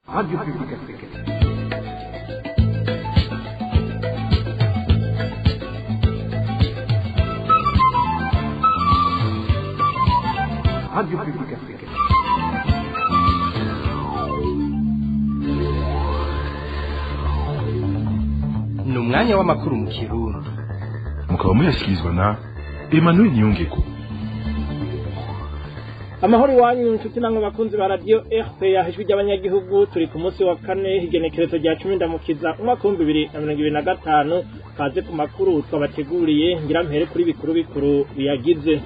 Radio Publique Africaine. Radio Publique Africaine. Ni umwanya w'amakuru mu Kirundi. Mukaba muyashyikirizwa na Emmanuel Nyongeko. Amahoro iwanyu inshuti namwe bakunzi ba radio RPA ijwi ry'Abanyagihugu, turi ku munsi wa kane igenekerezo rya 10 Ndamukiza umwaka wa 2025. Kaze ku makuru twabateguriye, ngira mpere kuri bikuru biyagize.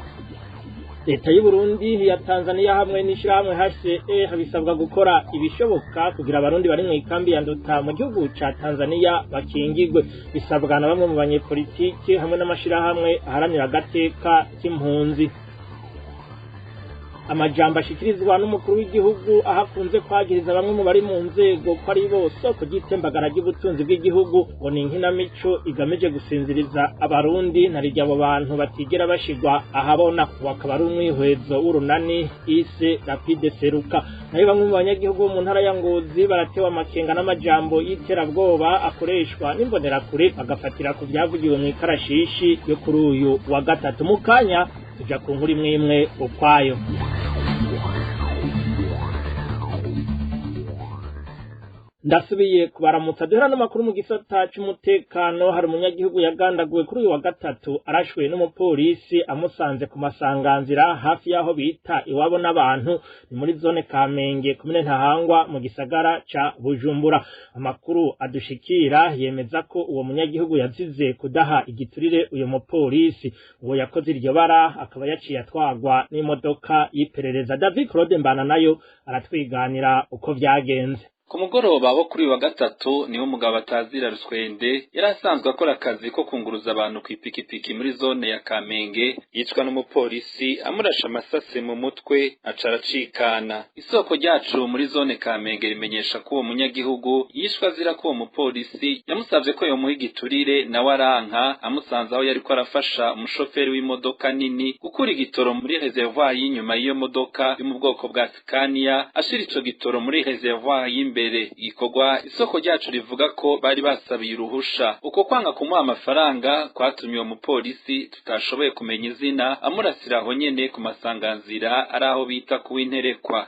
Leta y'u Burundi ya Tanzania hamwe n'ishirahamwe HCE bisabwa gukora ibishoboka kugira abarundi bari mu ikambi ya Nduta mu gihugu ca Tanzania bakingirwe. Bisabwa na bamwe mu banyepolitiki hamwe n'amashirahamwe aharanira agateka k'impunzi. Amajambo ashikirizwa n'umukuru w'igihugu ahakunze kwagiriza bamwe mu bari mu nzego ko ari bo soko ry'itembagara ry'ubutunzi bw'igihugu ngo ni inkinamico igamije gusinziriza abarundi narirya abo bantu batigera bashigwa ahabona. Wakaba ari umwihwezo w'urunani ise rapide seruka. Nayo bamwe mu banyagihugu bo mu ntara ya Ngozi baratewe amakenga n'amajambo y'iterabwoba akoreshwa n'imbonerakure bagafatira ku byavugiwe mu ikarashishi yo kuri uyu wa gatatu. Mu kanya tuja ku nkuru imwe ukwayo. Ndasubiye kubaramutsa duhera n'amakuru mu gisata cy'umutekano. Hari umunyagihugu yagandaguwe kuri uyu wa gatatu arashwe n'umupolisi amusanze ku masanganzira hafi yaho bita iwabo n'abantu, ni muri zone Kamenge komine Ntahangwa mu gisagara ca Bujumbura. Amakuru adushikira yemeza ko uwo munyagihugu yazize kudaha igiturire uyu mupolisi. Uwo yakoze iryo bara akaba yaciye atwagwa n'imodoka y'iperereza. David Claude Mbana nayo aratwiganira uko vyagenze. Ku mugoroba wo kuri wa gatatu niho umugabo atazira Ruswende yari asanzwe akora akazi ko kunguruza abantu ku ipikipiki muri zone ya Kamenge, yicwa n'umupolisi amurasha amasase mu mutwe acaracikana. Isoko ryacu muri zone Kamenge rimenyesha ko uwo munyagihugu yishwa azira ko uwo mupolisi yamusavye ko yomuha igiturire nawe aranka, amusanze aho yariko arafasha umushoferi w'imodoka nini gukura igitoro muri reservoir y'inyuma y'iyo modoka yo mu bwoko bwa Scania, ashira ico gitoro muri reservoir y'imbe mbere. Igikorwa isoko ryacu rivuga ko bari basabiye uruhusha. Uko kwanga kumuha amafaranga kwatumye uwo mupolisi tutashoboye kumenya izina amurasira aho nyene ku masanganzira ari aho bita kuw'interekwa.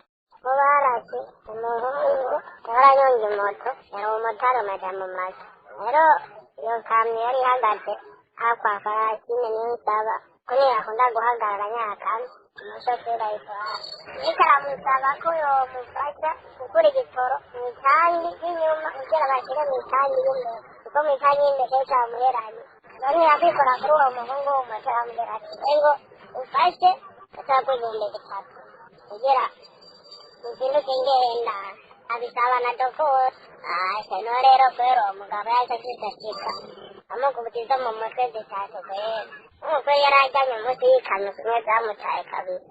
Mubarake umuhungu yaranyonga moto yari umumotari amaja mu mazu. Rero iyo kamyo yari ihagaze akwa Farasine Niyonsaba kuri yakunda guhagarara nyakamwe. Umushoferi ayitwara ariko aramusaba ko yomufasha gukura igitoro mu itangi y'inyuma kugira bashyire mu itangi y'imbere, kuko mu itangi y'imbere kenshi hamuheranye. None yakikora kuri uwo muhungu w'umumotari amubwira ati ngo ufashe ataguha 3,000 kugira uzinduke ngenda. Abisaba na dokoro no rero kwero umugabo yaje kwitashika amukubitiza mu mutwe zitatu kwero. Uko yarajyanye munsi y'ikamyo kumwe zamutaye kabiri.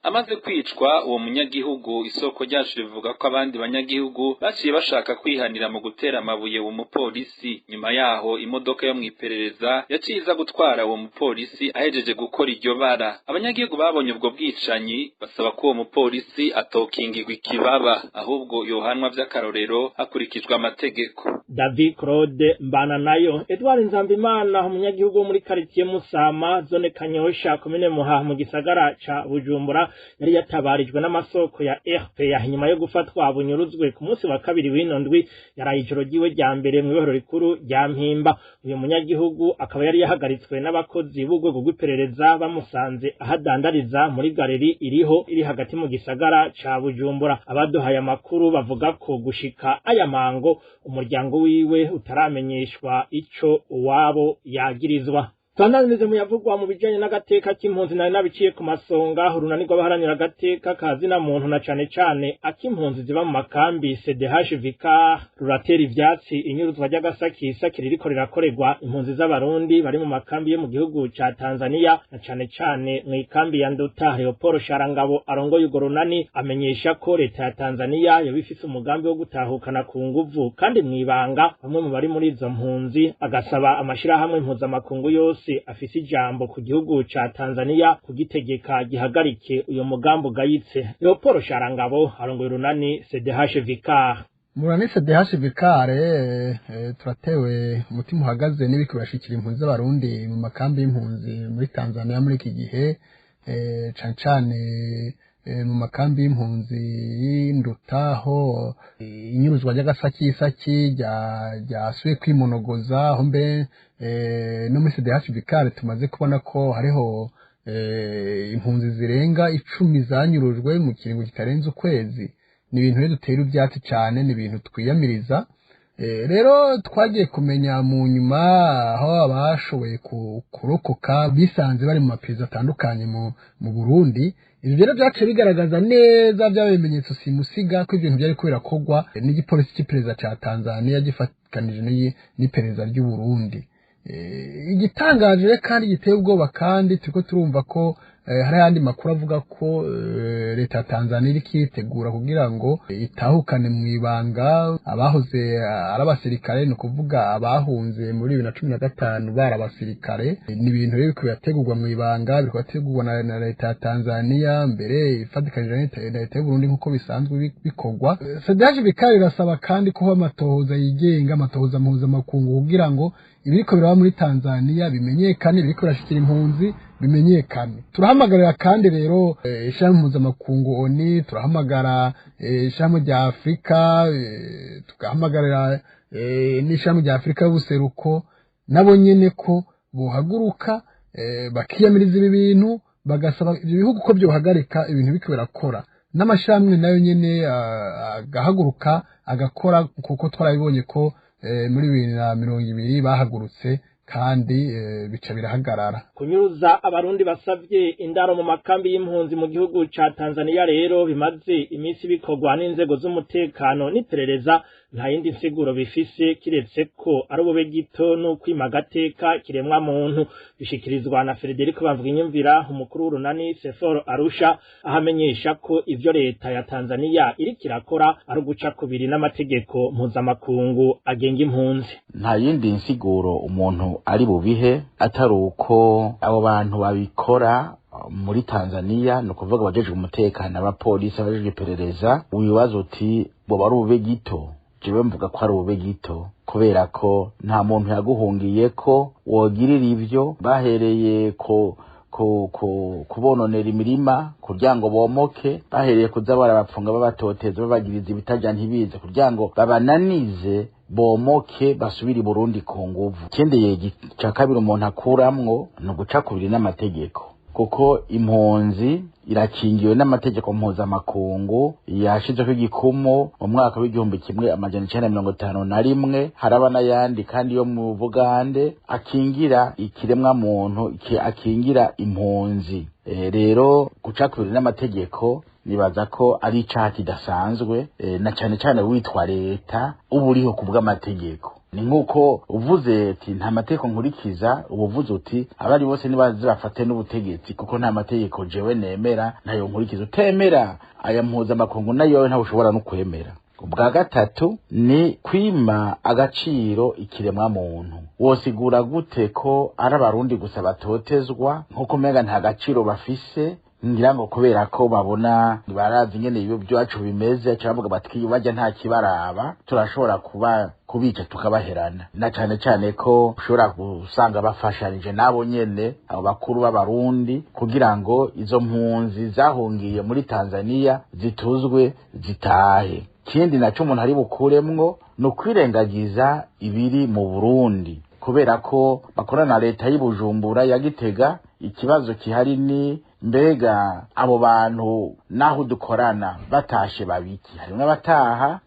Amaze kwicwa uwo munyagihugu, isoko ryacu rivuga ko abandi banyagihugu baciye bashaka kwihanira mu gutera amabuye uwo mupolisi. Nyuma yaho imodoka yo mwiperereza yaciza gutwara uwo mupolisi ahejeje gukora iryo bara. Abanyagihugu babonye ubwo bwicanyi basaba ko uwo mupolisi atokingirwa ikibaba, ahubwo yohanwa vy'akarorero hakurikijwe amategeko. David Claude Mbana nayo. Edward Nzambimana umunyagihugu wo muri quartier Musama zone Kanyosha komine Muha mu gisagara ca Bujumbura yari yatabarijwe n'amasoko ya RPA nyuma yo gufatwa bunyuruzwe ku munsi wa kabiri w'inondwi yaraye ijoro ryiwe rya mbere mu ihoro rikuru rya Mpimba. Uyu munyagihugu akaba yari yahagaritswe n'abakozi b'urwego rw'iperereza bamusanze ahadandariza muri galeri iri hagati mu gisagara ca Bujumbura. Abaduhaye amakuru bavuga ko gushika aya mango umuryango wiwe utaramenyeshwa ico uwabo yagirizwa. Twananize mu yavugwa mu bijanye n'agateka k'impunzi nayo nabiciye ku masonga. Urunanirwa baharanira agateka kazina muntu na cane ak'impunzi ziba mu makambi CDHVK ruratera ivyatsi inyuruzwa ry'agasakisaki ririko rirakorerwa impunzi z'abarundi bari mu makambi yo mu gihugu ca Tanzania na cane mu ikambi ya Nduta. Leopold Sharangabo arongoye urwo runani amenyesha ko leta ya Tanzania yabifise umugambi wo gutahukana ku nguvu kandi mwibanga bamwe mu bari muri izo mpunzi, agasaba amashirahamwe mpuzamakungu yose afise ijambo ku gihugu ca Tanzania kugitegeka gihagarike uyo mugambo gayitse. Leopold Sharangabo arongoye urunani CDHVK. Muranise DHBKare turatewe umutima uhagaze n'ibiko bashikira impunzi z'abarundi mu makambi y'impunzi muri Tanzania muri iki gihe cane mu makambi y'impunzi y'Indutaho inyuruzwa ry'agasakisaki ryasuye kwimonogoza aho mbe no muri DHBKare tumaze kubona ko hariho impunzi zirenga 10 zanyurujwe mu kiringo kitarenze ukwezi. Ni ibintu rero dutera ibyatsi cyane, ni ibintu twiyamiriza. Rero twagiye kumenya mu nyuma aho abashoboye kurokoka bisanze bari mu maperereza atandukanye mu Burundi. Ibyo rero byace bigaragaza neza by'abimenyetso simusiga ko ibintu byari kubirakorwa n'igipolisi cy'iperereza ca Tanzania gifatanije n'iperereza ry'u Burundi. Igitangaje kandi giteye ubwoba kandi turiko turumva ko hari andi makuru avuga ko leta ya Tanzania iri kitegura kugira ngo itahukane mu ibanga abahoze ari abasirikare, no kuvuga abahunze muri 2015 bari abasirikare. Ni ibintu rero bikuyategurwa mu ibanga, bikuyategurwa na leta ya Tanzania mbere ifatikanije na leta y'u Burundi nkuko bisanzwe bikorwa. DHBKare irasaba kandi ko amatohoza yigenga, amatohoza mpuzamakungu kugira ngo ibiriko biraba muri Tanzania bimenyekane, ibiriko birashikira impunzi bimenyekane. Turahamagarira kandi rero ishami mpuzamakungu ONU, turahamagara ishami rya Afrika, tugahamagarira n'ishami rya Afrika y'ubuseruko nabo nyene ko bohaguruka bakiyamiriza ibi bintu, bagasaba ibyo bihugu ko byohagarika ibintu biko birakora. N'amashamwe nayo nyene agahaguruka agakora, kuko twarabibonye ko muri 2020 bahagurutse kandi bica birahagarara. Kunyuruza abarundi basavye indaro mu makambi y'impunzi mu gihugu ca Tanzania rero bimaze iminsi bikorwa n'inzego z'umutekano n'iperereza, nta yindi nsiguro bifise kiretse ko ari ubube gito no kwimagateka kiremwa muntu. Bishikirizwa na Frederico Bamvuginyumvira, umukuru w'urunani Seforo Arusha, ahamenyesha ko ivyo leta ya Tanzania iri kirakora ari uguca kubiri n'amategeko mpuzamakungu agenga impunzi. Nta yindi nsiguro umuntu ari bubihe atari uko abo bantu babikora muri Tanzania, no kuvuga abajejwe umutekano, abapolisi, abajejwe iperereza. Ubibaza uti bo ari ubube gito, jewe mvuga ko ari ubube gito kubera ko nta muntu yaguhungiye ko wogirira ivyo. Bahereye kubononera imirima kugira ngo bomoke, bahereye kuza barabapfunga babatoteza babagiriza ibitajya ntibize kugira ngo babananize bomoke basubira i Burundi ku nguvu. Ikindi ca kabiri umuntu akuramwo no guca kubiri n'amategeko, kuko impunzi irakingiwe n'amategeko mpuzamakungu yashizeko igikumu mu mwaka w'1951. haraba n'ayandi kandi yo mu Bugande akingira ikiremwa muntu, akingira impunzi. Rero guca kubiri n'amategeko nibaza ko ari icaha kidasanzwe, na cane cane witwa leta uba uriho kubw'amategeko. Ni nkuko uvuze ati nta mategeko nkurikiza, ubuvuze uti abari bose nibazi bafate n'ubutegetsi kuko nta mategeko jewe nemera nayo nkurikiza. Utemera aya mpuzamakungu nayo nta ushobora no kwemera. Ubwa gatatu ni kwima agaciro ikiremwa muntu. Wosigura gute ko ari abarundi gusa batotezwa nkuko menga nta gaciro bafise? Ngira ngo kubera ko babona barazi nyene ibyo byacu bimeze, cyavuga bati bajya nta kibaraba, turashobora kubica tukabaherana. Na cane cane ko ushobora gusanga bafashanije nabo nyene abo bakuru b'abarundi kugira ngo izo mpunzi zahungiye muri Tanzania zituzwe zitahe. Kindi naco umuntu ari bukuremwo no kwirengagiza ibiri mu Burundi, kubera ko bakorana na leta y'Ibujumbura ya Gitega. Ikibazo kihari ni mbega abo bantu naho dukorana batashe babiki. Harimo abataha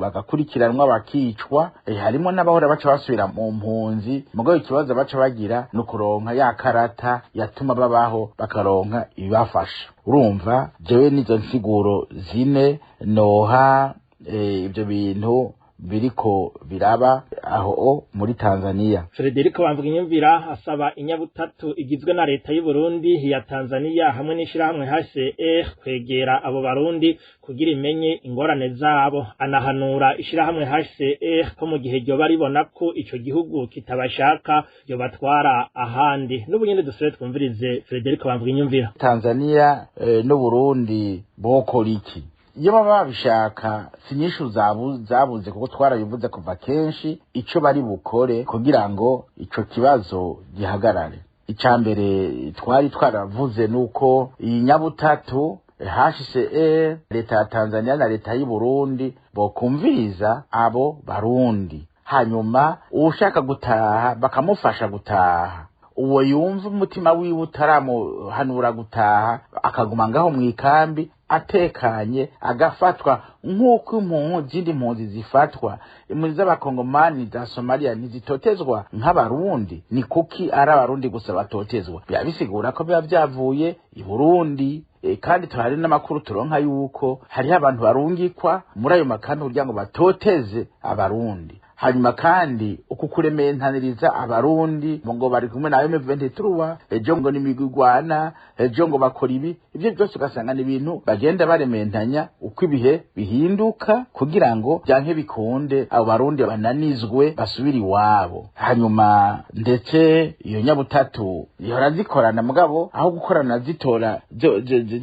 bagakurikiranwa bakicwa, harimo n'abahora baca basubira mu mpunzi. Mugabo ikibazo baca bagira no kuronka ya karata yatuma babaho, bakaronka ibafasha. Urumva jewe nizo nsiguro zine noha ibyo bintu biriko biraba aho muri Tanzania. Frederico Bamvuginyumvira asaba inyabutatu igizwe na leta y'u Burundi, ya Tanzania hamwe n'ishirahamwe HCR kwegera abo barundi kugira imenye ingorane zabo. Anahanura ishirahamwe HCR ko mu gihe ryo baribona ko ico gihugu kitabashaka yo batwara ahandi. N'ubunyene dusubire twumvirize Frederico Bamvuginyumvira. Tanzania no Burundi bokora iki? iyo baba babishaka sinyishu zabuze kuko twarabivuze kuva kenshi ico bari bukore kugira ngo ico kibazo gihagarare. Icambere twari twaravuze nuko iyi nyabutatu HCR leta ya Tanzania na leta y'u Burundi bokumviriza abo barundi, hanyuma ushaka gutaha bakamufasha gutaha, uwo yumva umutima wiwe utaramuhanura gutaha akaguma ngaho mwikambi atekanye agafatwa nk'uko izindi mpunzi zifatwa. Impunzi z'abakongomani za Somalia ntizitotezwa nk'abarundi, ni kuki ari abarundi gusa batotezwa? Biba bisigura ko biba vyavuye i Burundi. Kandi tuhari n'amakuru turonka yuko hariho abantu barungikwa muri ayo makambi kugira ngo batoteze abarundi. Hanyuma kandi uku kurementaniriza abarundi ngo bari kumwe na M23, ejo ngo nimigwana, ejo ngo bakora ibi, ivyo byose ugasanga ni ibintu bagenda barementanya uko ibihe bihinduka kugira ngo byanke bikunde abo barundi bananizwe basubira iwabo. Hanyuma ndetse iyo nyabutatu ihora zikorana mugabo aho gukorana zitora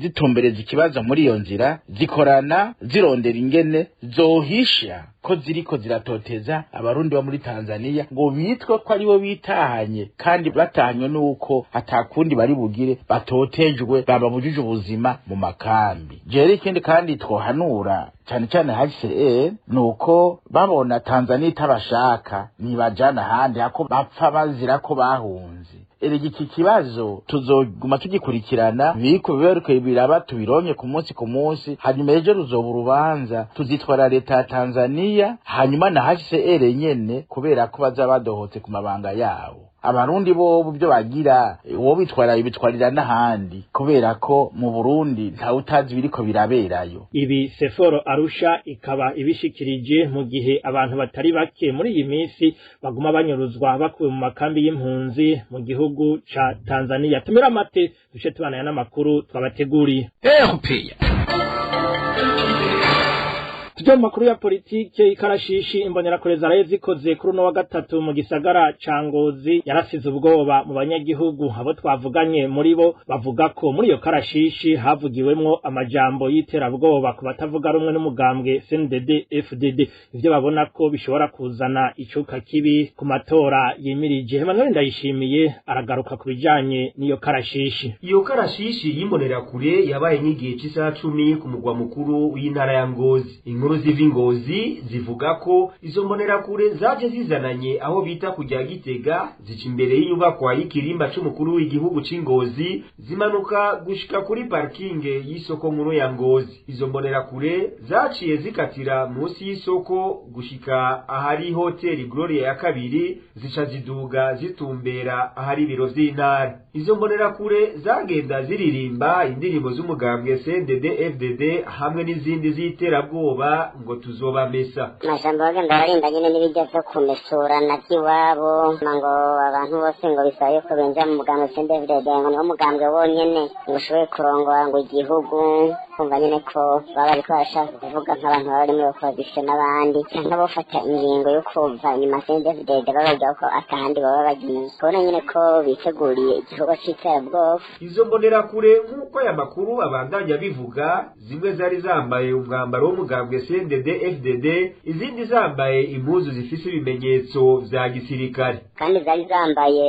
zitombereza ikibazo muri iyo nzira, zikorana zirondera ingene zohisha ko ziriko ziratoteza abarundi bo muri Tanzania ngo bitwe ko aribo bitahanye, kandi batahanywe nuko atakundi bari bugire batotejwe bababujije ubuzima mu makambi. Jeri ikindi kandi twohanura cyane cyane HCR nuko babona Tanzania itabashaka nibajana handi hako bapfa bazira ko bahunze. Iki kibazo tuzoguma tugikurikirana biko biberuke biraba tubironye ku munsi, hanyuma ejo ruzoba urubanza tuzitwara leta ya Tanzania hanyuma na HCR nyene kubera ko bazabadohotse ku mabanga yabo. Abarundi bo byo bagira uwo bitwarira n'ahandi kubera ko mu Burundi nta utazi biriko biraberayo. Ibi Seforo Arusha ikaba ibishikirije mu gihe abantu batari bake muri iyi minsi baguma banyuruzwa bakuwe mu makambi y'impunzi mu gihugu ca Tanzania. Tumira amate dushe tubana n'amakuru twabateguriye. Tujya mu makuru ya politike, ikarashishi imbonerakure zaraye zikoze kuri uno wa gatatu mu gisagara ca Ngozi yarasize ubwoba mu banyagihugu. Abo twavuganye muri bo bavuga ko muri iyo karashishi havugiwemwo amajambo y'iterabwoba ku batavuga rumwe n'umugambwe CNDD FDD, ivyo babona ko bishobora kuzana icuka kibi ku matora yimirije. Emmanuel Ndayishimiye aragaruka ku bijanye n'iyo karashishi. Iyo karashishi y'imbonerakure yabaye n'igihe cy'isaha 10 ku mugwa mukuru w'intara ya Ngozi. Ziva Ngozi zivuga ko izo mbonerakure zaje zizananye aho bita kujya Gitega, zica imbere y'inyubako y'ikirimba c'umukuru w'igihugu c'Ingozi, zimanuka gushika kuri parking y'isoko nkuru ya Ngozi. Izo mbonerakure zaciye zikatira munsi y'isoko gushika ahari hoteli Gloria ya kabiri, zica ziduga zitumbera ahari biro vy'intara. Izo mbonerakure zagenda ziririmba indirimbo z'umugambwe CNDD FDD hamwe n'izindi z'iterabwoba ngo tuzobamesa. Majambo bagenda barinda nyene n'ibijya vyo kumesura na by'iwabo, ngo abantu bose ngo bisaye ko benja mu mugambwe CNDD ngo niwo mugambwe wonyene ngo ushoboye kurongora ngo igihugu, kumva nyene ko baba ariko bashaka kuvuga nk'abantu bari muri opposition n'abandi cyangwa bafata ingingo yo kumva nyuma CNDD babaga ko atahandi baba bagiye kubona nyene ko biteguriye igihugu c'iterabwoba. Izo mbonerakure nk'uko aya makuru abandanya bivuga, zimwe zari zambaye umwambaro w'umugambwe CNDD FDD, izindi zambaye impuzu zifise ibimenyetso vya gisirikare, kandi zari zambaye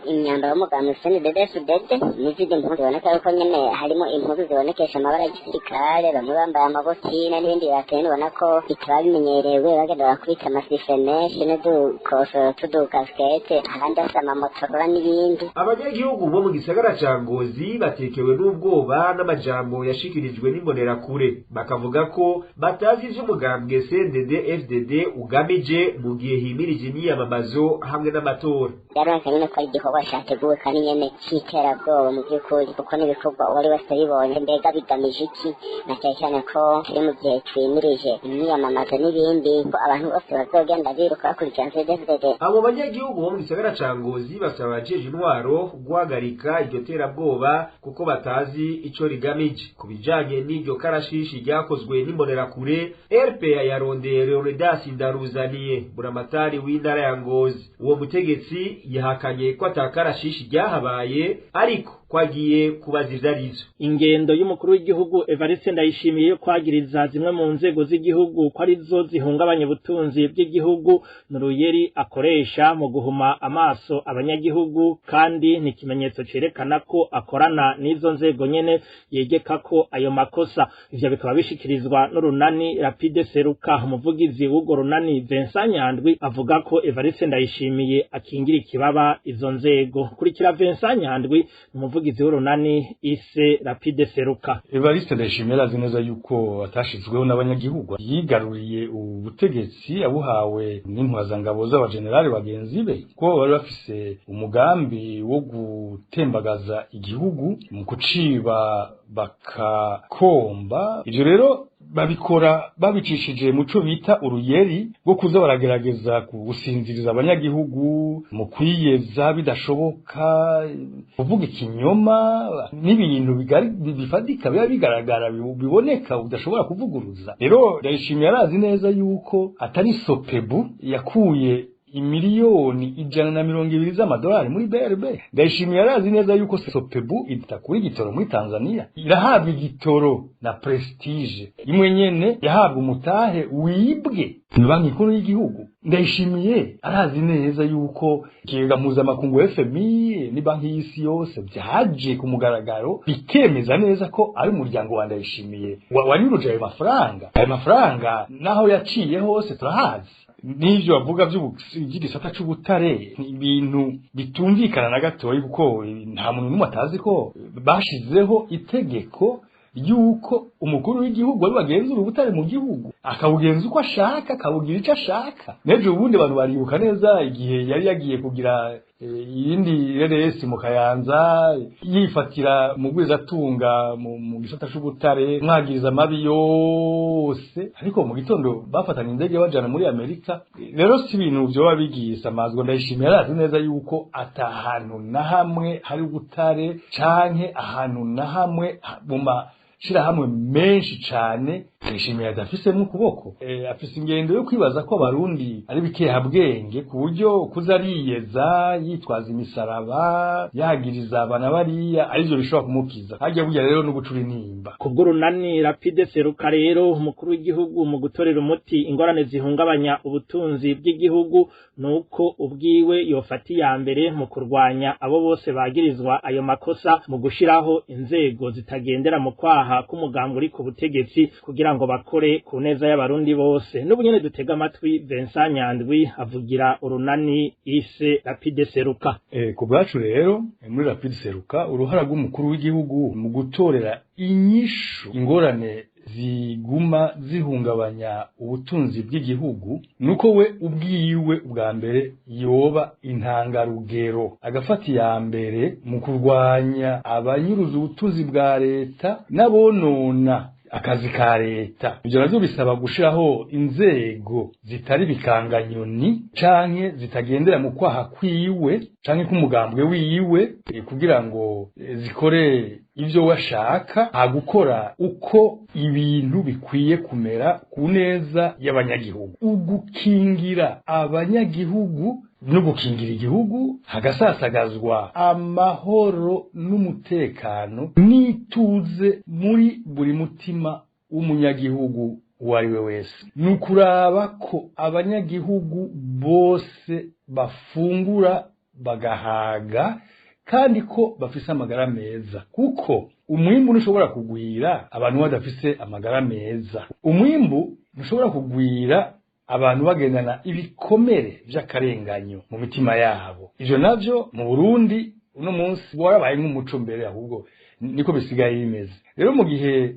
imyambaro y'umugambwe CNDD FDD n'izindi mpuzu ziboneka yuko nyene harimo impuzu zibonekesha amabara ya gisirikare, bamwe bambaye amabotine n'ibindi batene ubona ko bitaba bimenyerewe, bagenda bakwita amasife menshi n'udukofero tudukaskete, ahandi asa amamotora n'ibindi. Abanyagihugu bo mu gisagara ca Ngozi batekewe n'ubwoba n'amajambo yashikirijwe n'imbonerakure, bakavuga ko batazi ivy'umugambwe CNDD FDD ugamije mu gihe himirije imyiyamamazo hamwe n'amatora. Yaronse nyene ko ari igikorwa categuwe kandi nyene c'iterabwoba mu by'ukuri, kuko n'ibikorwa wari wese bibonye mbega bigamije iki, na cyane ko turi mu gihe twimirije imyiyamamazo n'ibindi, ko abantu bose bazogenda biruka bakurikirana CNDD. Abo banyagihugu bo mu gisagara ca Ngozi basaba abajeje intwaro guhagarika iryo terabwoba kuko batazi ico rigamije. Ku bijanye n'iryo karashishi ryakozwe n'imbonerakure, RPA yarondeye Leonidas Ndaruzaniye, buramatari w'intara ya Ngozi. Uwo mutegetsi yahakanye ko atakarashishi ryahabaye, ariko kwagiye kubaza ivyo arivyo. Ingendo y'umukuru w'igihugu Evariste Ndayishimiye yo kwagiriza zimwe mu nzego z'igihugu ko arizo zihungabanya ubutunzi bw'igihugu n'uruyeri akoresha mu guhuma amaso abanyagihugu, kandi ni ikimenyetso cerekana ko akorana n'izo nzego nyene yegeka ko ayo makosa. Ivyo bikaba bishikirizwa n'urunani Rapide Seruka. Umuvugizi w'urwo runani Vincent Nyandwi avuga ko Evariste Ndayishimiye akingira ikibaba izo nzego. Kurikira Vincent Nyandwi, umuvugizi w'urunani ise Rapide Seruka. Evariste Ndayishimiye arazi neza yuko atashizweho n'abanyagihugu, yigaruriye ubutegetsi abuhawe n'intwazangabo z'abajenerali bagenzi be, ko bari bafise umugambi wo gutembagaza igihugu mu kuciba bakakomba. Ivyo rero babikora babicishije muco bita uruyeri rwo kuza baragerageza gusinziriza abanyagihugu mu kwiyeza bidashoboka, kuvuga ikinyoma n'ibintu bifatika biba bigaragara biboneka udashobora kuvuguruza. Rero Ndayishimiye arazi neza yuko atari Sopebu yakuye imiliyoni 120 z'amadolari muri BRB. Ndayishimiye arazi neza yuko Sopebu itakuri igitoro muri Tanzania, irahabwa igitoro na Prestige imwe nyene yahabwa umutahe wibwe ni banki nkuru y'igihugu. Ndayishimiye arazi neza yuko ikigega mpuzamakungu FMI ni banki y'isi yose byaje ku mugaragaro bikemeza neza ko ari umuryango wa Ndayishimiye wanyuruje ayo mafaranga naho yaciye hose turahazi. N'ivyo bavuga by'igisata c'ubutare ibintu bitumvikana na gatoyi, kuko nta muntu n'umwe atazi ko bashizeho itegeko yuko umukuru w'igihugu ari bagenzura ubutare mu gihugu, akabugenza uko ashaka, akabugira icyo ashaka. Nejo ubundi abantu baribuka neza igihe yari yagiye kugira iyindi RS mu Kayanza yifatira mu gwizatunga mu gisata c'ubutare, mwagiriza amabi yose, ariko mu gitondo bafatanye indege bajana muri Amerika. Rero si ibintu byo babigisa amazwa. Ndayishimiye arazi neza yuko atahantu na hamwe hari ubutare canke ahantu na hamwe shira hamwe menshi cane Ndayishimiye adafise mu kuboko. Afise ingendo yo kwibaza ko abarundi ari bikeha bwenge ku buryo kuzariyeza yitwaza imisaraba yagiriza abana bariya arivyo bishobora kumukiza. Hajya burya rero no gucura inimba. Kubwo runani Rapide Seruka rero umukuru w'igihugu mu gutorera umuti ingorane zihungabanya ubutunzi bw'igihugu nuko ubwiwe yofati ya mbere mu kurwanya abo bose bagirizwa ayo makosa, mu gushiraho inzego zitagendera mu kwaha k'umugambi uri ku butegetsi kugira ngo bakore ku neza y'abarundi bose. N'ubunyene dutega amatwi Vincent Nyandwi avugira urunani ise Rapide Seruka. Ku bwacu rero muri Rapide Seruka uruhara rw'umukuru w'igihugu mu gutorera inyishu ingorane ziguma zihungabanya ubutunzi bw'igihugu nuko we ubwiwe ubwa mbere yoba intangarugero, agafata ya mbere mu kurwanya abanyuruza ubutunzi bwa leta n'abonona akazi ka leta. Ibyo navyo bisaba gushiraho inzego zitari bikanganyoni canke zitagendera mu kwaha kwiwe canke k'umugambwe wiwe, kugira ngo zikore ivyo washaka, agukora uko ibintu bikwiye kumera ku neza y'abanyagihugu, ugukingira abanyagihugu no gukingira igihugu, hagasasagazwa amahoro n'umutekano n'ituze muri buri mutima w'umunyagihugu uwariwe wese. Nukuraba ko abanyagihugu bose bafungura bagahaga kandi ko bafise amagara meza, kuko umwimbu ntushobora kugwira abantu badafise amagara meza. Umwimbu ntushobora kugwira abantu bagendana ibikomere vy'akarenganyo mu mitima yabo. Ivyo navyo mu Burundi uno munsi warabaye nk'umuco mbere, ahubwo niko bisigaye bimeze. Rero mu gihe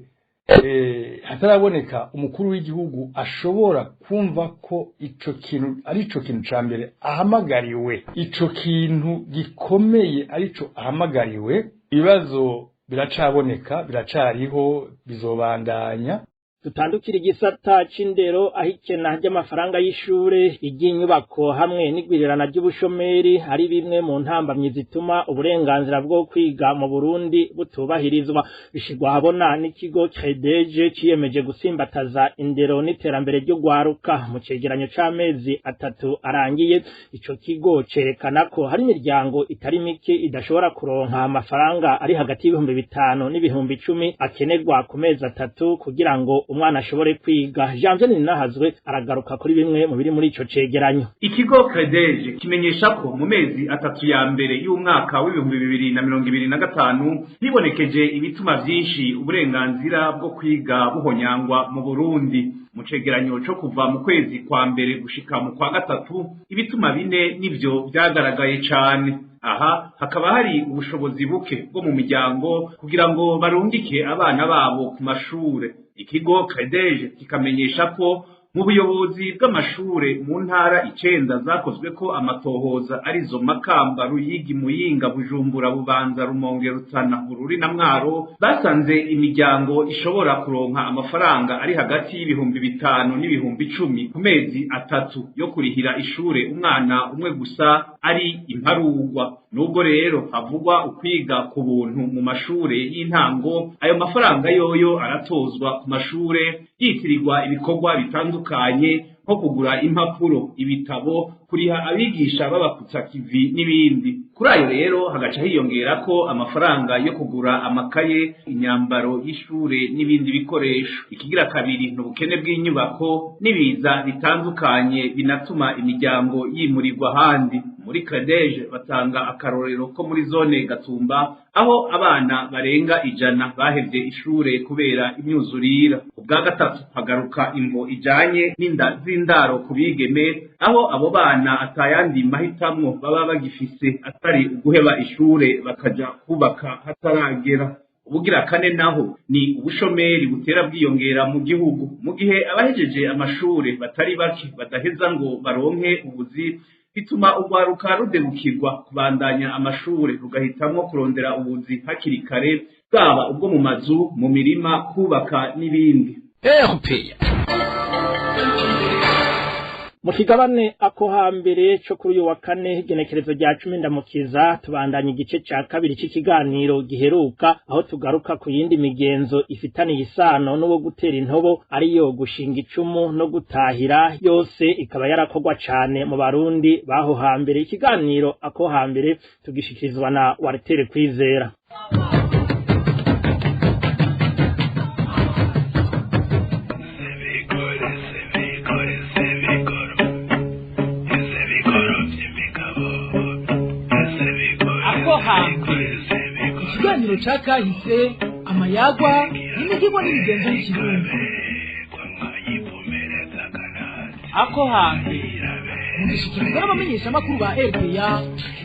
hataraboneka umukuru w'igihugu ashobora kumva ko ico kintu ari ico kintu ca mbere ahamagariwe, ico kintu gikomeye arico ahamagariwe, ibibazo biracaboneka, biracariho, bizobandanya. Tutandukira igisata c'indero aho ikena ry'amafaranga y'ishure iry'inyubako hamwe n'igwirirana ry'ubushomeri ari bimwe mu ntambamyi zituma uburenganzira bwo kwiga mu Burundi butubahirizwa bishigwa habona n'ikigo Credeje ciyemeje gusimbataza indero n'iterambere ryo gwaruka mu cegeranyo c'amezi 3 arangiye. Ico kigo cerekana ko hari imiryango itari mike idashobora kuronka amafaranga ari hagati y'ibihumbi 5 n'ibihumbi 10 akenerwa ku mezi 3 kugira ngo umwana ashobore kwiga. Jean-Jean Ninahazwe aragaruka kuri bimwe mu biri muri ico cegeranyo. Ikigo Credeje kimenyesha ko mu mezi 3 ya mbere y'umwaka w'ibihumbi 2025 hibonekeje ibituma vyinshi uburenganzira bwo kwiga buhonyangwa mu Burundi. Mu cegeranyo cyo kuva mu kwezi kwa mbere gushika mu kwa gatatu ibituma bine nivyo vyagaragaye cane. Aha hakaba hari ubushobozi buke bwo mu miryango kugira ngo barungike abana babo ku mashure. Ikigo Credeje kikamenyesha ko mu buyobozi bw'amashure mu ntara 9 zakozwe ko amatohoza arizo Makamba, Ruyigi, Muyinga, Bujumbura, Bubanza, Rumonge, Rutana, Bururi na Mwaro basanze imiryango ishobora kuronka amafaranga ari hagati y'ibihumbi 5 n'ibihumbi 10 ku mezi 3 yo kurihira ishure umwana umwe gusa ari imparugwa. Nubwo rero havugwa ukwiga ku buntu mu mashure y'intango, ayo mafaranga yoyo aratozwa ku mashure yitirirwa ibikorwa bitandukanye nko kugura impapuro, ibitabo, kuriha abigisha babakutsa kivi n'ibindi. Kuri ayo rero hagaca hiyongera ko amafaranga yo kugura amakaye, inyambaro y'ishure n'ibindi bikoresho. Ikigira kabiri n'ubukene bw'inyubako n'ibiza bitandukanye binatuma imiryango yimurirwa handi. Muri Credeje batanga akarorero ko muri zone Gatumba aho abana barenga 100 bahevye ishure kubera imyuzurira. Ubwa gatatu hagaruka imvo ijanye n'inda z'indaro kubigeme aho abo bana atayandi mahitamwo baba bagifise atari uguheba ishure bakaja kubaka hataragera. Ubugira kane naho ni ubushomeri butera bwiyongera mu gihugu mu gihe abahejeje amashure batari bake badaheza ngo baronke ubuzi, bituma ugwaruka rudebukirwa kubandanya amashure rugahitamwo kurondera ubuzi hakiri kare, bwaba ubwo mu mazu, mu mirima, kubaka n'ibindi. Mu kigabane ako hambere cyo kuri uyu wa kane igenekerezo rya 10 Ndamukiza tubandanya igice ca kabiri c'ikiganiro giheruka aho tugaruka ku yindi migenzo ifitaniye isano n'uwo gutera intobo ariyo gushinga icumu no gutahira, yose ikaba yarakorwa cane mu Barundi baho hambere. Ikiganiro ako hambere tugishikirizwa na Waritere Kwizera. Ikiganiro cakahise amayagwa n'imihigo n'imigenzo y'ikirundi. Ako hambere mugishikirizwa n'abamenyeshamakuru ba RPA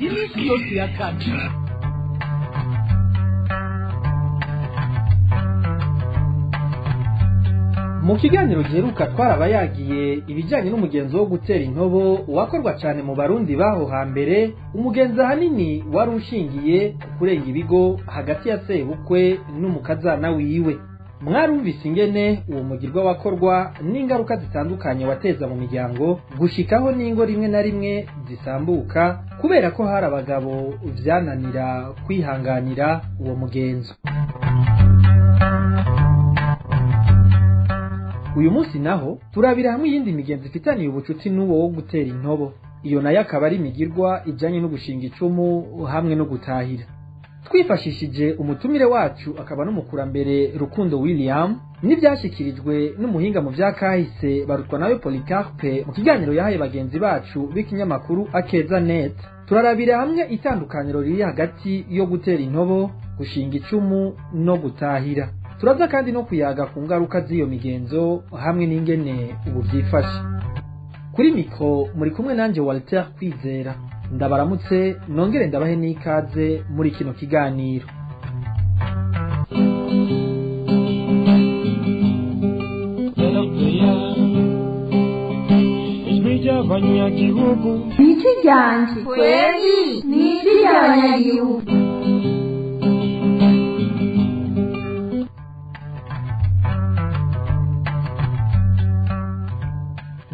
iminsi yose ya kane. Mu kiganiro giheruka twarabayagiye ibijyanye n'umugenzo wo gutera intobo wakorwa cyane mu Barundi baho hambere. Umugenzo hanini wari ushingiye kurenga ibigo hagati ya sebukwe n'umukazana wiwe. Mwarumvise ingene uwo mugirwa wakorwa n'ingaruka zitandukanye wateza mu miryango, gushikaho n'ingo rimwe na rimwe zisambuka kubera ko hari abagabo vyananira kwihanganira uwo mugenzo. Uyu munsi naho turabira hamwe yindi migenzo ifitaniye ubucuti n'uwo wo gutera intobo. Iyo nayo akaba ari imigirwa ijanye no gushinga icumu hamwe no gutahira. Twifashishije umutumire wacu akaba n'umukurambere Rukundo William n'ivyashikirijwe n'umuhinga mu vyakahise barutwa nayo Polycarpe mu kiganiro yahaye bagenzi bacu b'ikinyamakuru Akeza Net. Turarabira hamwe itandukaniro riri hagati yo gutera intobo, gushinga icumu no gutahira. Turaza kandi no kuyaga ku ngaruka z'iyo migenzo hamwe n'ingene ubu vyifashe. Kuri mikro muri kumwe nanje Walter Kwizera. Ndabaramutse nongere ndabahe n'ikaze muri kino kiganiro. ry'Abanyagihugu. Iki ryanje kweli ni ry'Abanyagihugu.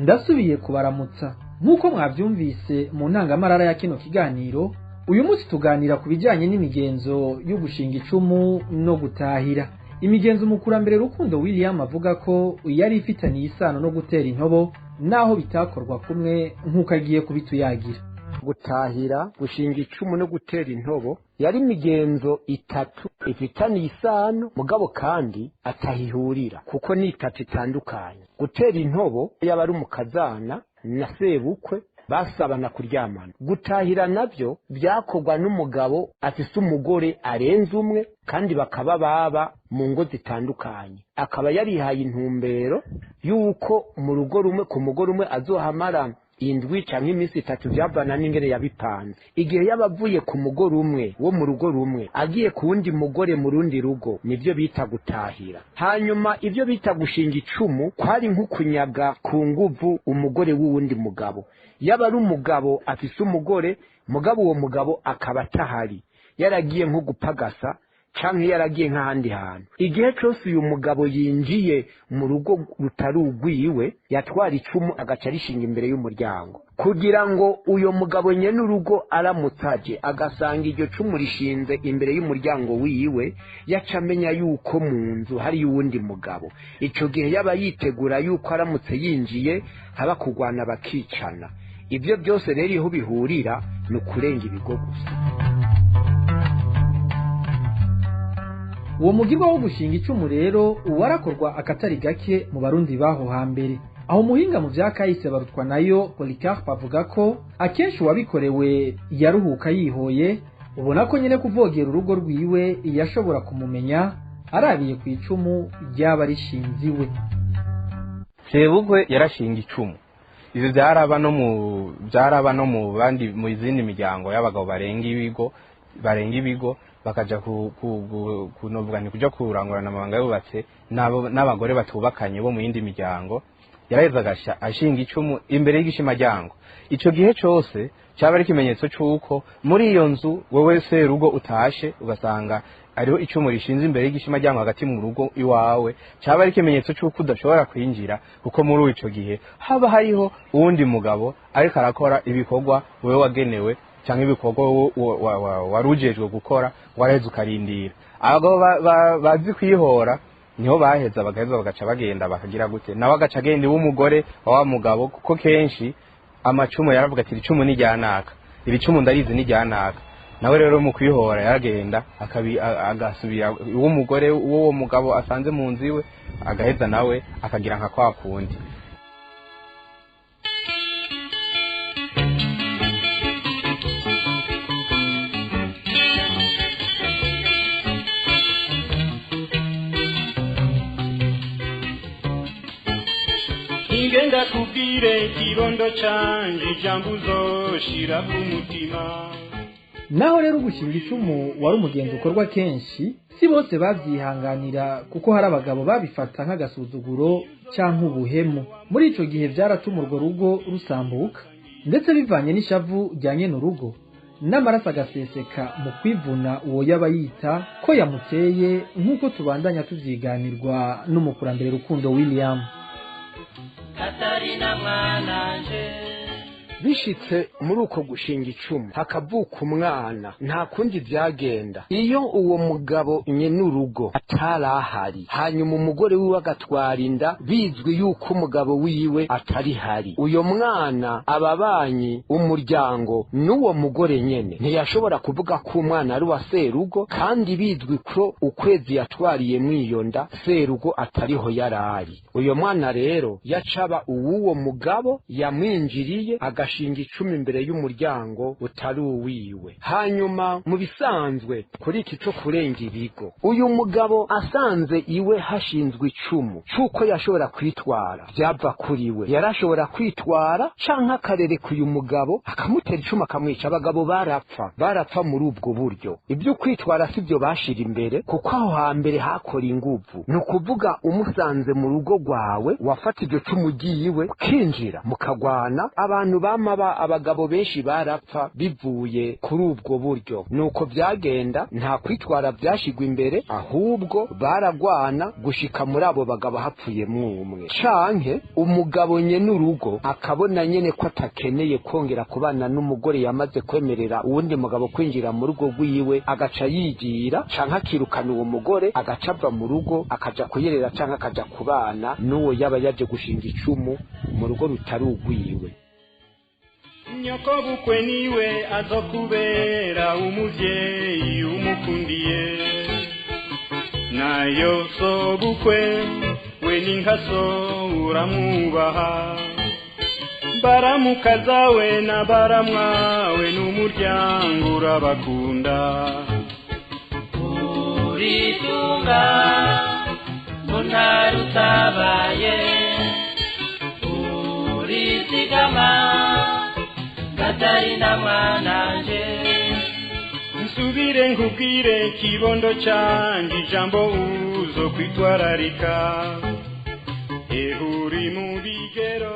ndasubiye kubaramutsa nk'uko mwabyumvise mu ntangamarara ya kino kiganiro. Uyu munsi tuganira ku bijyanye n'imigenzo yo gushinga icumu no gutahira. Imigenzo umukurambere Rukundo William avuga ko yari ifitaniye isano no gutera intobo naho bitakorwa kumwe nk'uko agiye kubituyagira. Gutahira, gushinga icumu no gutera intobo yari imigenzo itatu ifitaniye isano mugabo kandi atahihurira kuko ni itatu itandukanye. Gutera intobo yaba ari umukazana na sebukwe basabana kuryamana. Gutahira navyo byakorwa n'umugabo afise umugore arenze umwe kandi bakaba baba mu ngo zitandukanye. Akaba yarihaye intumbero yuko mu rugo rumwe ku mugore umwe azohamara indwi canke iminsi itatu vyavana n'ingere yabipanze. Igihe yabavuye ku mugore umwe wo mu rugo rumwe agiye ku wundi mugore mu rundi rugo nivyo bita gutahira. Hanyuma ivyo bita gushinga icumu kwari nk'ukunyaga ku nguvu umugore w'uwundi mugabo. Yaba ari umugabo afise umugore mugabo uwo mugabo akaba atahari yaragiye nko gupagasa canke yaragiye nk'ahandi hantu. Igihe cyose uyu mugabo yinjiye mu rugo rutari urwiwe yatwara icumu agaca rishinga imbere y'umuryango kugira ngo uyo mugabo nyene urugo aramutaje agasanga iryo cumu rishinze imbere y'umuryango wiwe yaca amenya yuko mu nzu hari uwundi mugabo. Ico gihe yaba yitegura yuko aramutse yinjiye haba kugwana bakicana. Ibyo byose rero iho bihurira ni ukurenga ibigo gusa. Uwo mugirwa wo gushinga icumu rero uwarakorwa akatari gake mu barundi baho hambere. Aho muhinga mu vyakahise barutwa nayo Polycarpe avuga ko akenshi wabikorewe yaruhuka yihoye, ubona ko nyene kuvogera urugo rwiwe yashobora kumumenya arabiye ku icumu ryaba rishinziwe. Sebukwe yarashinga icumu. Ivyo byaraba no mu bandi mu izindi miryango y'abagabo barenga ibigo bakaja kunovuga ni kuja kurangurana amabanga yubatse n'abagore batubakanye bo mu yindi miryango. Yaraheza gasha ashinga icumu imbere y'igishimajyango. Ico gihe cyose cyaba ari ikimenyetso cy'uko muri iyo nzu wewe se rugo utashe ugasanga ariho icumu rishinze imbere y'igishimajyango hagati mu rugo iwawe, cyaba ari ikimenyetso cy'uko udashobora kwinjira kuko muri ico gihe haba hariho uwundi mugabo ariko arakora ibikorwa wewe wagenewe cyangwa ibikorwa warujejwe gukora waraheze ukarindira. Abagabo bazi kwihora niho baheza bagaheza bagaca bagenda bakagira gute nawe agaca agenda w'umugore wa mugabo kuko kenshi amacumu yaravuga ati icumu ni ryanaka, iri cumu ndarizi ni ryanaka. Nawe rero mu kwihora yaragenda agasubira uw'umugore uwo mugabo asanze mu nzu iwe agaheza nawe akagira nka kwa kundi. Ingenda kubwire kibondo canje jambuzo shira ku mutima. Naho rero gushinga icumu wari umugenzo ukorwa kenshi, si bose babyihanganira kuko hari abagabo babifata nk'agasuzuguro cyangwa ubuhemu. Muri ico gihe byaratuma urwo rugo rusambuka ndetse bivanye n'ishavu ryanye n'urugo n'amaraso agaseseka mu kwivuna uwo yaba yita ko yamuteye, nk'uko tubandanya tuvyiganirwa n'umukurambere Rukundo William. Katarina mwananje bishitse muri uko gushinga icumu hakavuka umwana nta kundi byagenda. Iyo uwo mugabo nyene urugo atarahari hanyuma umugore wiwe agatwara inda bizwi yuko umugabo wiwe atari hari, uyo mwana ababanyi umuryango n'uwo mugore nyene ntiyashobora kuvuga ko umwana ari wa serugo, kandi bizwi ko ukwezi yatwariye mwiyo nda serugo atariho yarari. Uyo mwana rero yacaba uwuwo mugabo yamwinjiriye agashinga icumi imbere y'umuryango utari uwiwe. Hanyuma mu bisanzwe kuri iki cyo kurenga ibigo, uyu mugabo asanze iwe hashinzwe icumu cyuko yashobora kwitwara byava kuri we, yarashobora kwitwara canka akarereka uyu mugabo akamutera icuma akamwica. Abagabo barapfa muri ubwo buryo. Ibyo kwitwara sibyo bashira imbere kuko aho hambere hakora inguvu. Ni ukuvuga umusanze mu rugo rwawe wafata iryo cumu ugiye iwe ukinjira mukagwana. Abantu igituma abagabo benshi barapfa bivuye kuri ubwo buryo nuko byagenda nta kwitwara byashigwa imbere ahubwo baragwana gushika muri abo bagabo hapfuye mwumwe canke umugabo nyene urugo akabona nyene ko atakeneye kongera kubana n'umugore yamaze kwemerera uwundi mugabo kwinjira mu rugo rwiwe agaca yigira canke akirukana uwo mugore agaca ava mu rugo akaja kuyerera canke akaja kubana n'uwo yaba yaje gushinga icumu mu rugo rutari urwiwe. Nyoko bukwe niwe azokubera umuvyeyi umukundiye, nayo so bukwe we ninkaso uramwubaha, baramuka zawe na baramwawe n'umuryango urabakunda. Uritunga muntara utabaye, urizigama Katarina mwananje, nsubire nkubwire kibondo canje ijambo uzo kwitwararika, ehuri mu bigero.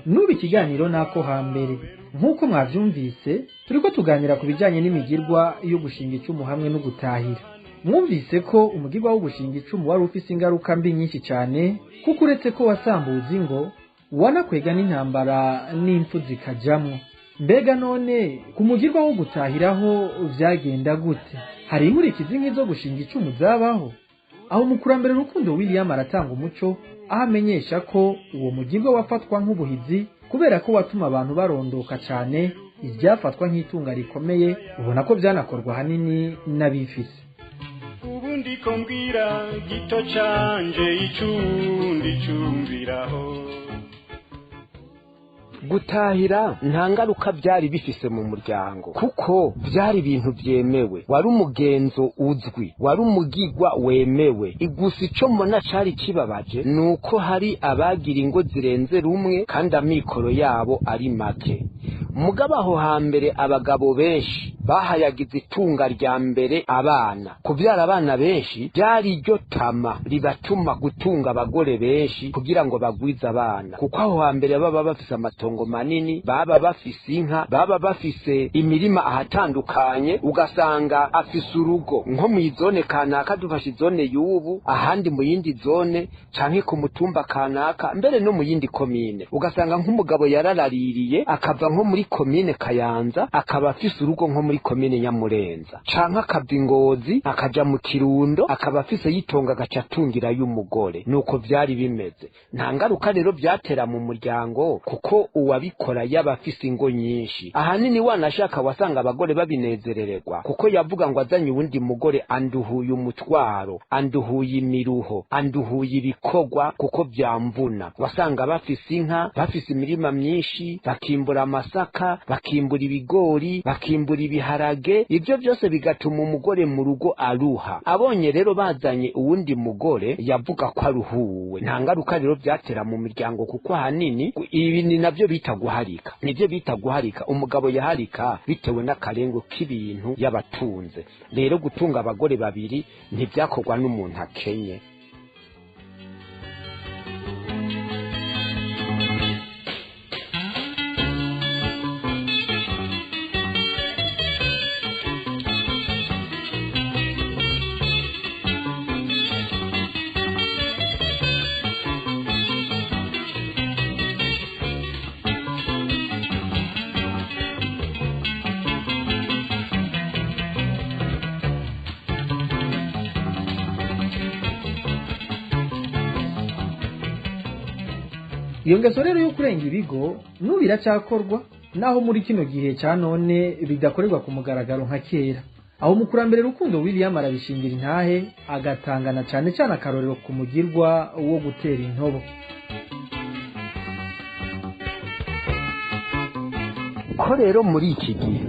Nubu ikiganiro nako hambere nk'uko mwavyumvise turiko tuganira ku bijanye n'imigirwa yo gushinga icumu hamwe no gutahira. Mwumvise ko umugirwa wo gushinga icumu wari ufise ingaruka mbi nyinshi cyane, kuko uretse ko wasambuza ingo wanakwega n'intambara n'impfu zikajamwo. Mbega none ku mugirwa wo gutahiraho vyagenda gute? Hari inkurikizi nk'izo gushinga icumu zabaho? Aho mukurambere Rukundo William aratanga umuco aho amenyesha ko uwo mugirwa wafatwa nk'ubuhizi kubera ko watuma abantu barondoka cyane, ivyafatwa nk'itunga rikomeye, ubona ko vyanakorwa hanini n'abifise. Ubundi ko mbwira gito canje icundi cumviraho. Gutahira nta ngaruka byari bifise mu muryango kuko byari ibintu byemewe, wari umugenzo uzwi, wari umugigwa wemewe. Igusa ico mbona cari kibabaje nuko hari abagira ingo zirenze rumwe kandi amikoro yabo ari make. Mugabo aho hambere abagabo benshi bahayagize itunga rya mbere abana, kubyara abana benshi byari iryo tama ribatuma gutunga abagore benshi kugira ngo bagwize abana, kuko aho hambere baba bafise amatongo manini, baba bafise inka, baba bafise imirima ahatandukanye, ugasanga afise urugo nko mu izone kanaka, dufashe izone y'ubu, ahandi mu yindi zone canke ku mutumba kanaka, mbere no mu yindi komine, ugasanga nk'umugabo yararaririye akava nko muri komine Kayanza akaba afise urugo nko muri komine Nyamurenza, canke akava Ingozi akaja mu Kirundo akaba afise yitonga agaca atungira y'umugore. Nuko vyari bimeze. Nta ngaruka rero byatera mu muryango kuko uwabikora yaba afise ingo nyinshi. Ahanini wanashaka wasanga abagore babinezerererwa kuko yavuga ngo azanye uwundi mugore anduhuye umutwaro, anduhuye imiruho, anduhuye ibikogwa kuko byamvuna. Wasanga bafise inka, bafise imirima myinshi, bakimbura amasaka, bakimbura ibigori, bakimbura ibiharage, ibyo byose bigatuma umugore mu rugo aruha. Abonye rero bazanye uwundi mugore yavuga ko aruhuwe. Nta ngaruka rero byatera mu miryango kuko ahanini ibi ni navyo bita guharika. Nivyo bita guharika. Umugabo yaharika bitewe n'akarengo k'ibintu yabatunze. Rero gutunga abagore babiri ntivyakorwa n'umuntu akenye. Iyo ngeso rero yo kurenga ibigo nubira cyakorwa naho muri kino gihe cya none bidakorerwa ku mugaragaro nka kera. Aho mukurambere Rukundo William arabishingira intahe agatangana cyane cyane akarorero ku mugirwa wo gutera intobo. Ko rero muri iki gihe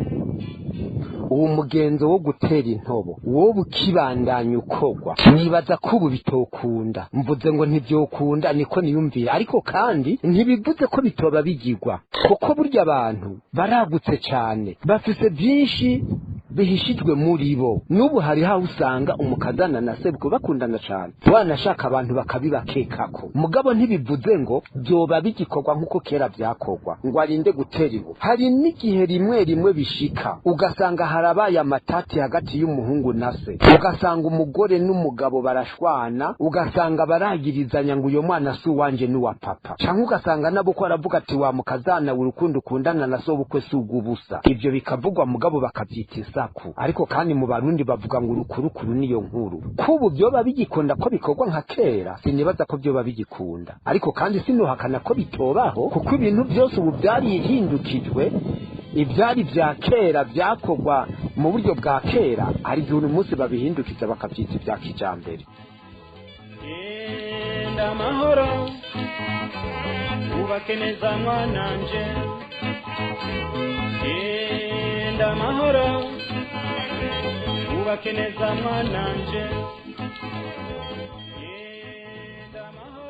uwo mugenzo wo gutera intobo wowe ukibandanya ukogwa, nibaza ko ubu bitokunda. Mvuze ngo ntibyokunda niko niyumvira, ariko kandi ntibivuze ko bitoba bigirwa kuko burya abantu baragutse cyane, bafise byinshi bihishijwe muri bo. N'ubu hari haho usanga umukazana na sebukwe bakundana cyane, wanashaka abantu bakabibakekako, mugabo ntibivuze ngo byoba bigikorwa nk'uko kera byakorwa ngo arinde gutera ibu. Hari n'igihe rimwe rimwe bishika ugasanga harabaye amatati hagati y'umuhungu na se, ugasanga umugore n'umugabo barashwana, ugasanga baragirizanya ngo uyo mwana si uwanje n'uwa papa, cyangwa ugasanga nabo ko aravuga ati wa mukazana urukundo ukundana na so bukwe si ugubusa. Ibyo bikavugwa mugabo bakabyita isaku, ariko kandi mu Barundi bavuga ngo urukurukuru niyo nkuru. Kubu byoba bigikunda ko bikorwa nka kera, sinibaza ko byoba bigikunda, ariko kandi sinuhakana ko bitobaho, kuko ibintu byose ubu byarihindukijwe. Ibyari bya kera byakorwa mu buryo bwa kera, ari igihe uyu munsi babihindukiza bakabyita ibya kijambere. Genda mahoro ubake neza mwananje, genda mahoro ubake neza mwananje.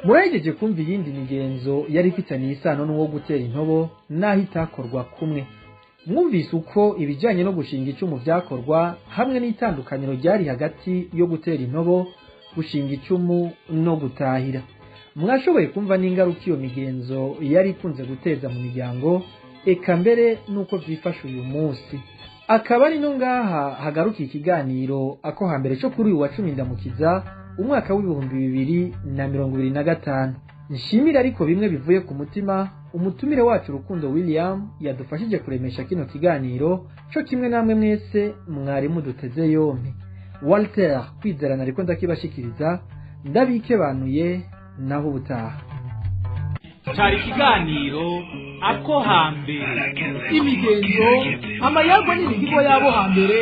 Murageje kumva iyindi migenzo yari ifitaniye isano n'uwo gutera intobo naho itakorwa kumwe. Mwumvise uko ibijyanye no gushinga icumu byakorwa hamwe n'itandukaniro ryari hagati yo gutera intobo, gushinga icumu no gutahira. Mwashoboye kumva n'ingaruka iyo migenzo yari ikunze guteza mu miryango, eka mbere nuko byifashe uyu munsi. Akaba ari no ngaha hagaruka ikiganiro ako hambere cyo kuri uyu wa 10 Ndamukiza umwaka w'2025. Nshimira ariko bimwe bivuye ku mutima umutumire wacu Rukundo William yadufashije kuremesha kino kiganiro, cyo kimwe namwe mwese mwari muduteze yompi. Walter kwizerana ariko ndakibashikiriza, ndabike banuye naho ubutaha. Cyari ikiganiro ako hambere, imigenzo amayagwa n'imihigo yabo hambere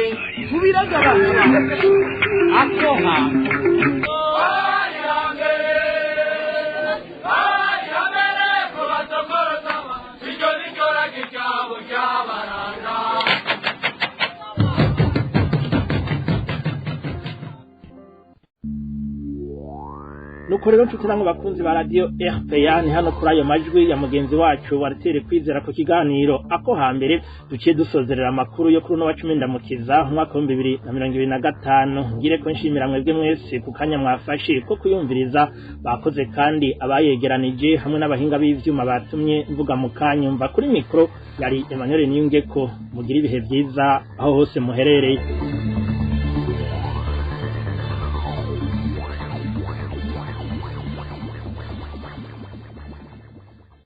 mubiragabana ako hambere. Nuko rero nshuti namwe bakunzi ba radio RPA, ni hano kuri ayo majwi ya mugenzi wacu Walter kwizera ku kiganiro ako hambere duciye dusozerera amakuru yo kuri no wa 10 Ndamukiza umwaka wa 2025. Ngire ko nshimira mwebwe mwese ku kanya mwafashe ko kuyumviriza, bakoze kandi abayegeranije hamwe n'abahinga b'ivyuma batumye mvuga mu kanyumva. Kuri mikro yari Emmanuel Niyungeko. Mugira ibihe byiza aho hose muherereye.